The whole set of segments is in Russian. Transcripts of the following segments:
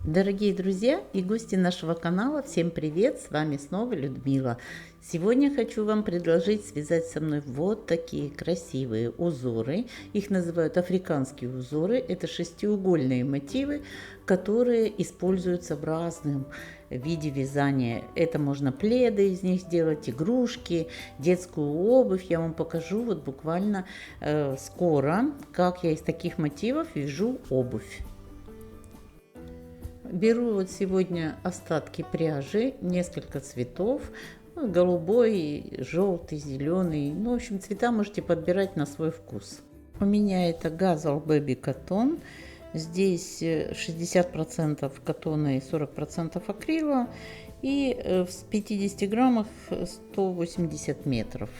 Дорогие друзья и гости нашего канала, всем привет! С вами снова Людмила. Сегодня хочу вам предложить связать со мной вот такие красивые узоры. Их называют африканские узоры. Это шестиугольные мотивы, которые используются в разном виде вязания. Это можно пледы из них сделать, игрушки, детскую обувь. Я вам покажу вот буквально скоро, как я из таких мотивов вяжу обувь. Беру вот сегодня остатки пряжи, несколько цветов, голубой, желтый, зеленый. Ну, в общем, цвета можете подбирать на свой вкус. У меня это Газал Baby Cotton. Здесь 60% катона и 40% акрила. И в 50 граммах 180 метров.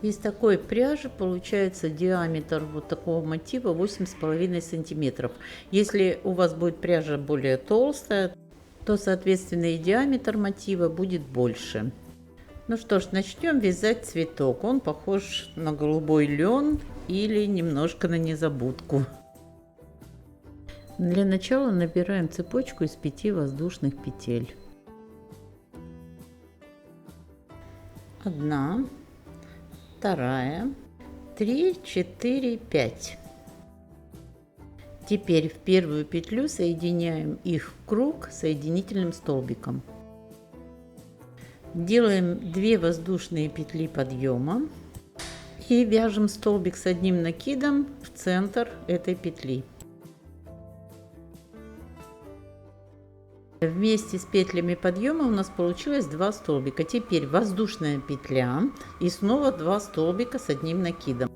Из такой пряжи получается диаметр вот такого мотива 8,5 сантиметров. Если у вас будет пряжа более толстая, то соответственно и диаметр мотива будет больше. Ну что ж, начнем вязать цветок. Он похож на голубой лен или немножко на незабудку. Для начала набираем цепочку из 5 воздушных петель. 1, 2, 3, 4, 5. Теперь в первую петлю соединяем их в круг соединительным столбиком. Делаем 2 воздушные петли подъема и вяжем столбик с одним накидом в центр этой петли. Вместе с петлями подъема у нас получилось 2 столбика. Теперь воздушная петля и снова 2 столбика с одним накидом.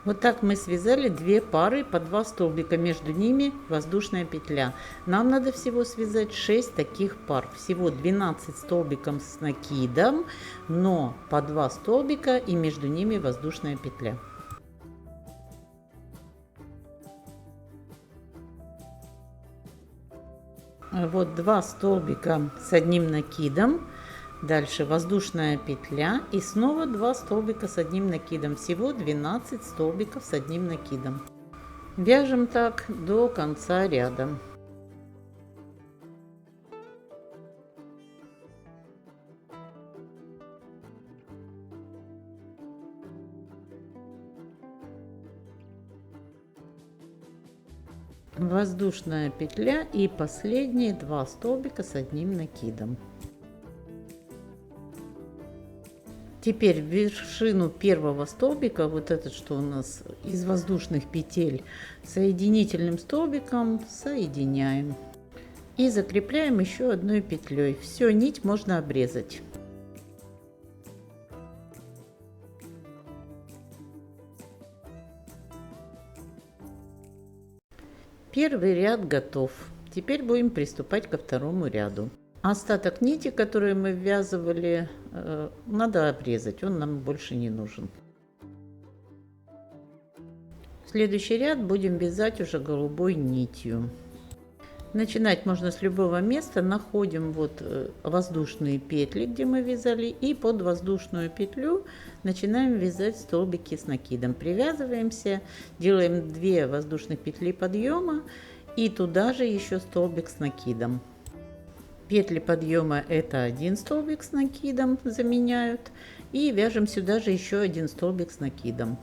Вот так мы связали 2 пары по 2 столбика, между ними воздушная петля. Нам надо всего связать 6 таких пар, всего 12 столбиков с накидом, но по 2 столбика и между ними воздушная петля. Вот 2 столбика с одним накидом, дальше воздушная петля и снова 2 столбика с одним накидом, всего 12 столбиков с одним накидом. Вяжем так до конца ряда. Воздушная петля и последние 2 столбика с одним накидом. Теперь в вершину первого столбика, вот этот, что у нас из воздушных петель, соединительным столбиком соединяем и закрепляем еще одной петлей. Все, нить можно обрезать. Первый ряд готов. Теперь будем приступать ко второму ряду. Остаток нити, который мы ввязывали, надо обрезать, он нам больше не нужен. Следующий ряд будем вязать уже голубой нитью. Начинать можно с любого места. Находим вот воздушные петли, где мы вязали, и под воздушную петлю начинаем вязать столбики с накидом. Привязываемся, делаем 2 воздушных петли подъема и туда же еще столбик с накидом. Петли подъема это 1 столбик с накидом заменяют, и вяжем сюда же еще 1 столбик с накидом.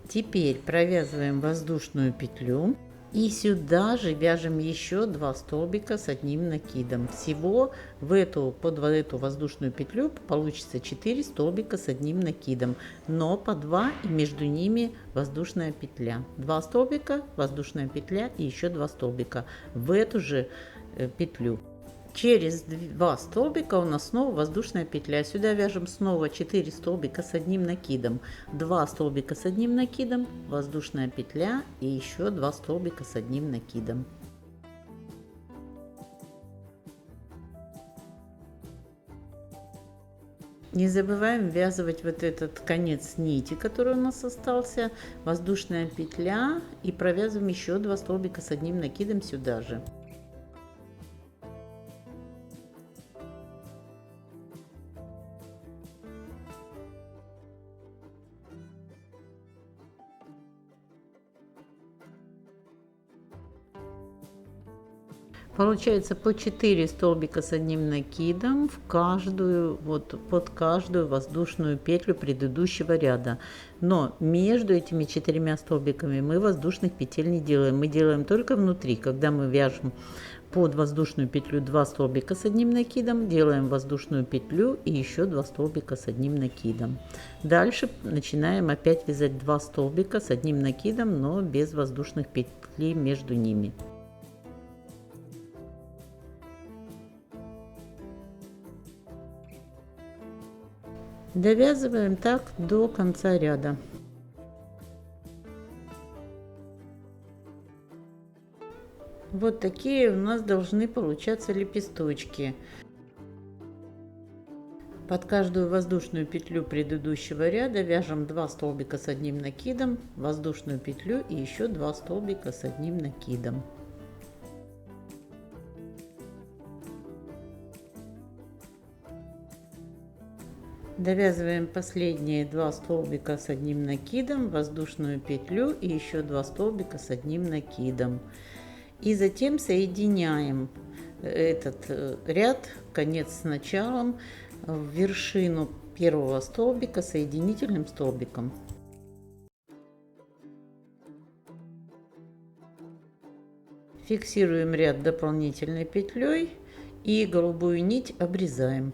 Теперь провязываем воздушную петлю и сюда же вяжем еще 2 столбика с одним накидом. Всего под эту воздушную петлю получится 4 столбика с одним накидом, но по 2 и между ними воздушная петля. 2 столбика, воздушная петля и еще 2 столбика в эту же петлю. Через 2 столбика у нас снова воздушная петля. Сюда вяжем снова 4 столбика с одним накидом, 2 столбика с одним накидом, воздушная петля и еще 2 столбика с одним накидом. Не забываем ввязывать вот этот конец нити, который у нас остался, воздушная петля, и провязываем еще 2 столбика с одним накидом сюда же. Получается по 4 столбика с одним накидом в каждую, вот под каждую воздушную петлю предыдущего ряда. Но между этими 4 столбиками мы воздушных петель не делаем. Мы делаем только внутри, когда мы вяжем под воздушную петлю 2 столбика с одним накидом, делаем воздушную петлю и еще 2 столбика с одним накидом. Дальше начинаем опять вязать 2 столбика с одним накидом, но без воздушных петель между ними. Довязываем так до конца ряда. Вот такие у нас должны получаться лепесточки. Под каждую воздушную петлю предыдущего ряда вяжем 2 столбика с одним накидом, воздушную петлю и еще 2 столбика с одним накидом. Довязываем последние 2 столбика с одним накидом, воздушную петлю и еще 2 столбика с одним накидом. И затем соединяем этот ряд, конец с началом, в вершину первого столбика соединительным столбиком. Фиксируем ряд дополнительной петлей и голубую нить обрезаем.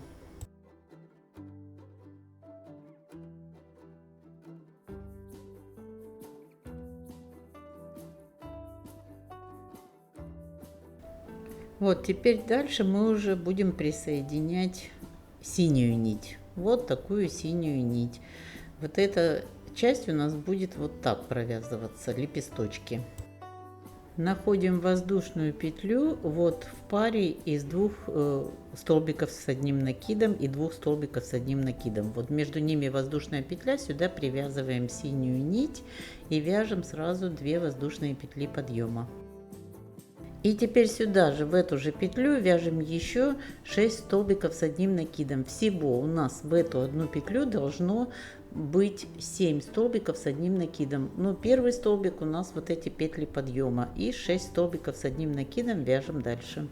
Вот теперь дальше мы уже будем присоединять синюю нить. Вот такую синюю нить. Вот эта часть у нас будет вот так провязываться, лепесточки. Находим воздушную петлю вот в паре из 2 столбиков с одним накидом и 2 столбиков с одним накидом. Вот между ними воздушная петля, сюда привязываем синюю нить и вяжем сразу 2 воздушные петли подъема. И теперь сюда же, в эту же петлю, вяжем еще 6 столбиков с одним накидом. Всего у нас в эту одну петлю должно быть 7 столбиков с одним накидом. Но первый столбик у нас вот эти петли подъема. И 6 столбиков с одним накидом вяжем дальше.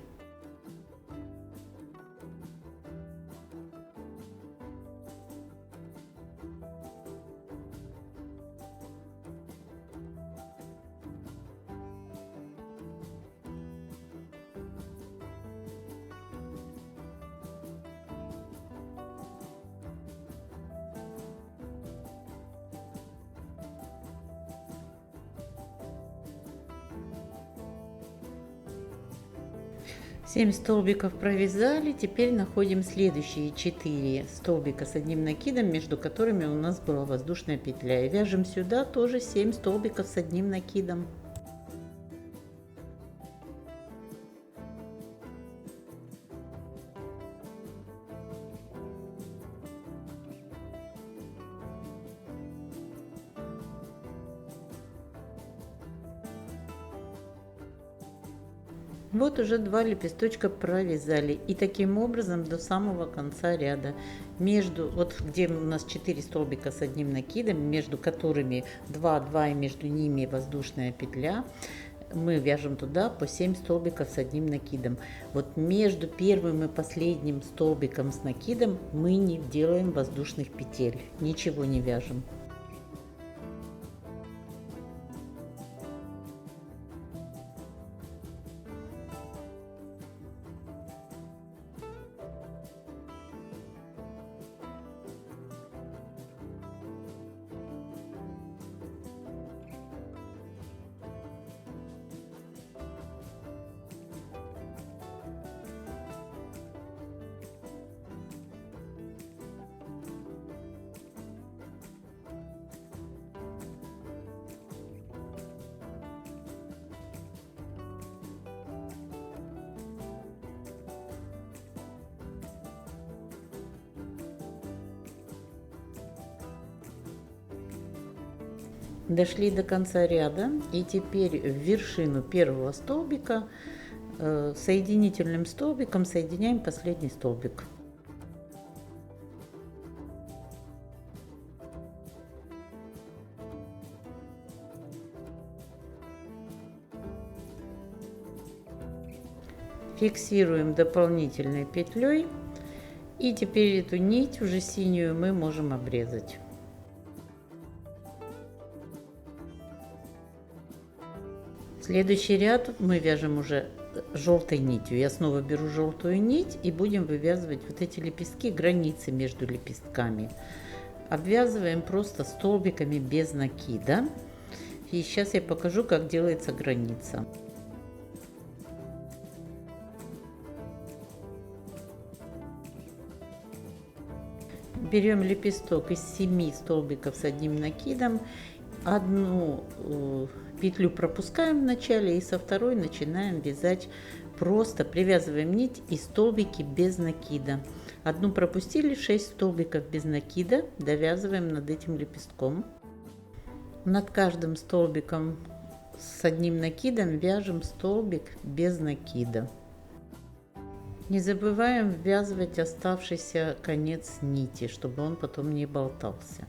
Семь столбиков провязали, теперь находим следующие 4 столбика с одним накидом, между которыми у нас была воздушная петля. И вяжем сюда тоже 7 столбиков с одним накидом. Вот уже 2 лепесточка провязали, и таким образом до самого конца ряда. Между, вот где у нас 4 столбика с одним накидом, между которыми 2 и между ними воздушная петля, мы вяжем туда по 7 столбиков с одним накидом. Вот между первым и последним столбиком с накидом мы не делаем воздушных петель, ничего не вяжем. Дошли до конца ряда, и теперь в вершину первого столбика соединительным столбиком соединяем последний столбик. Фиксируем дополнительной петлей. И теперь эту нить, уже синюю, мы можем обрезать. Следующий ряд мы вяжем уже желтой нитью. Я снова беру желтую нить и будем вывязывать вот эти лепестки, границы между лепестками. Обвязываем просто столбиками без накида. И сейчас я покажу, как делается граница. Берем лепесток из 7 столбиков с одним накидом, одну петлю пропускаем в начале и со второй начинаем вязать, просто привязываем нить и столбики без накида. Одну пропустили, 6 столбиков без накида, довязываем над этим лепестком. Над каждым столбиком с одним накидом вяжем столбик без накида. Не забываем ввязывать оставшийся конец нити, чтобы он потом не болтался.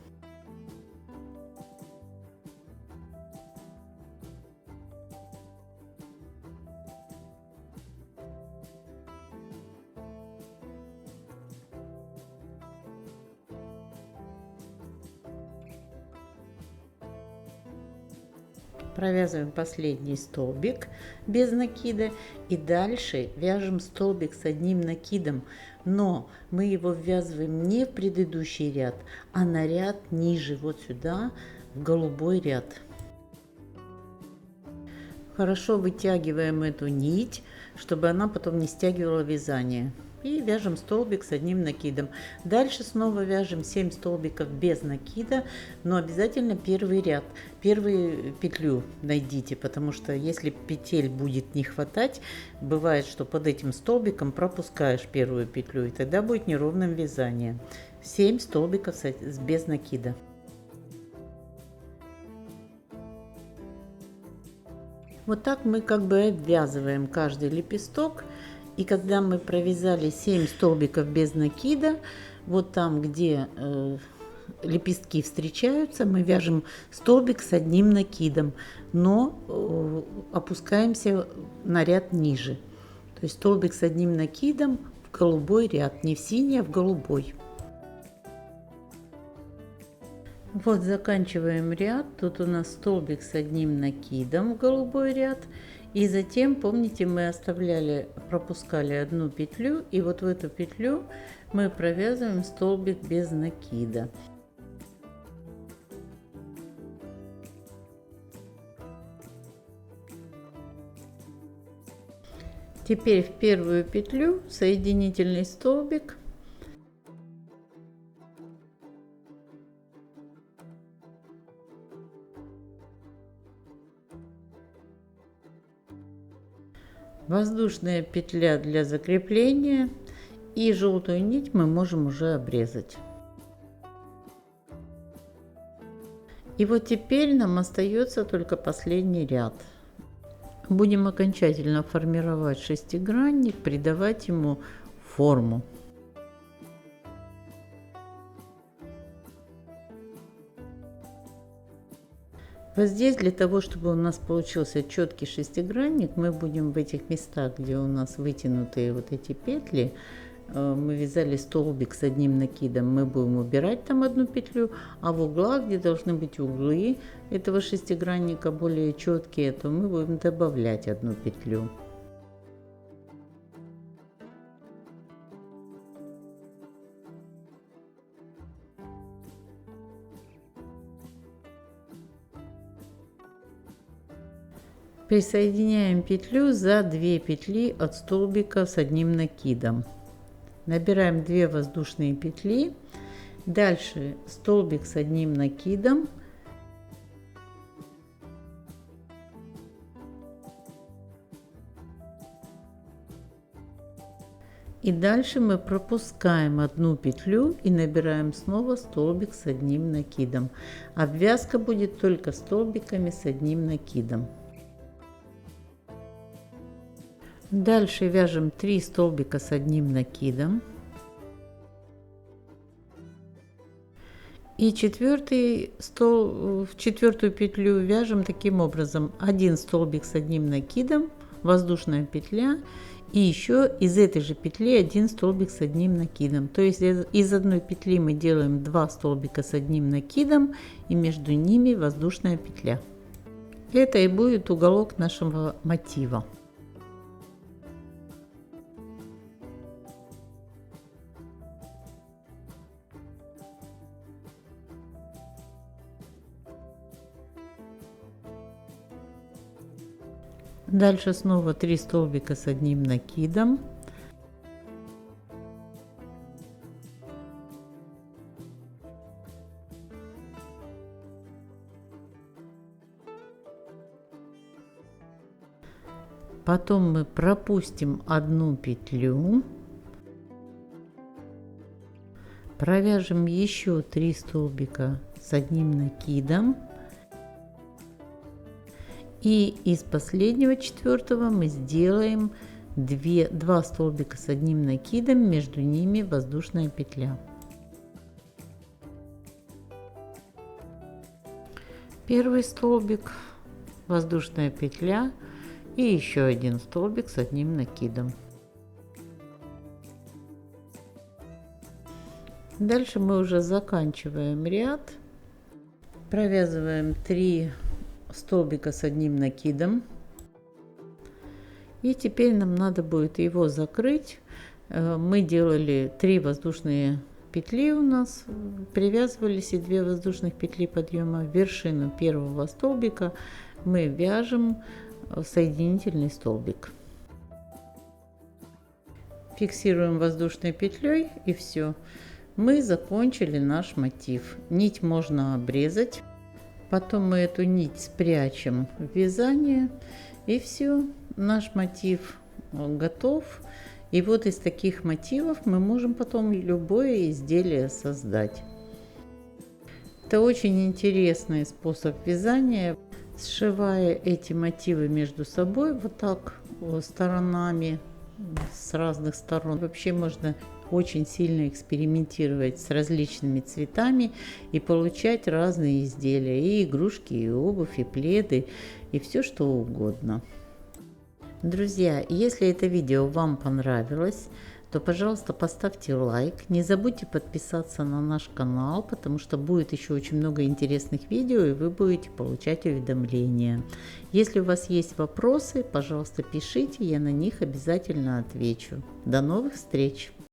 Провязываем последний столбик без накида и дальше вяжем столбик с одним накидом, но мы его ввязываем не в предыдущий ряд, а на ряд ниже, вот сюда, в голубой ряд. Хорошо вытягиваем эту нить, чтобы она потом не стягивала вязание. И вяжем столбик с одним накидом. Дальше снова вяжем 7 столбиков без накида, но обязательно первый ряд, первую петлю найдите, потому что если петель будет не хватать, бывает, что под этим столбиком пропускаешь первую петлю, и тогда будет неровным вязание. 7 столбиков без накида. Вот так мы как бы обвязываем каждый лепесток. И когда мы провязали 7 столбиков без накида, вот там, где лепестки встречаются, мы вяжем столбик с одним накидом, но опускаемся на ряд ниже. То есть столбик с одним накидом в голубой ряд, не в синий, а в голубой. Вот заканчиваем ряд. Тут у нас столбик с одним накидом в голубой ряд. И затем, помните, мы оставляли, пропускали одну петлю, и вот в эту петлю мы провязываем столбик без накида. Теперь в первую петлю соединительный столбик. Воздушная петля для закрепления, и желтую нить мы можем уже обрезать. И вот теперь нам остается только последний ряд. Будем окончательно формировать шестигранник, придавать ему форму. Вот здесь, для того, чтобы у нас получился четкий шестигранник, мы будем в этих местах, где у нас вытянутые вот эти петли, мы вязали столбик с одним накидом, мы будем убирать там одну петлю, а в углах, где должны быть углы этого шестигранника более четкие, то мы будем добавлять одну петлю. Присоединяем петлю за 2 петли от столбика с одним накидом. Набираем 2 воздушные петли. Дальше столбик с одним накидом. И дальше мы пропускаем одну петлю и набираем снова столбик с одним накидом. Обвязка будет только столбиками с одним накидом. Дальше вяжем 3 столбика с одним накидом. И в четвертую петлю вяжем таким образом: 1 столбик с одним накидом, воздушная петля, И еще из этой же петли один столбик с одним накидом. То есть из одной петли мы делаем 2 столбика с одним накидом, и между ними воздушная петля. Это и будет уголок нашего мотива. Дальше снова 3 столбика с одним накидом. Потом мы пропустим одну петлю, провяжем еще 3 столбика с одним накидом. И из последнего, четвертого, мы сделаем 2 столбика с одним накидом, между ними воздушная петля. Первый столбик, воздушная петля и еще один столбик с одним накидом. Дальше мы уже заканчиваем ряд, провязываем 3 столбика с одним накидом, и теперь нам надо будет его закрыть. Мы делали 3 воздушные петли, у нас привязывались и 2 воздушных петли подъема. В вершину первого столбика мы вяжем соединительный столбик, фиксируем воздушной петлей, и все, мы закончили наш мотив. Нить можно обрезать. Потом мы эту нить спрячем в вязание, и все, наш мотив готов. И вот из таких мотивов мы можем потом любое изделие создать. Это очень интересный способ вязания. Сшивая эти мотивы между собой вот так сторонами, с разных сторон, вообще можно очень сильно экспериментировать с различными цветами и получать разные изделия, и игрушки, и обувь, и пледы, и все что угодно. Друзья, если это видео вам понравилось, то, пожалуйста, поставьте лайк. Не забудьте подписаться на наш канал, потому что будет еще очень много интересных видео, и вы будете получать уведомления. Если у вас есть вопросы, пожалуйста, пишите, я на них обязательно отвечу. До новых встреч!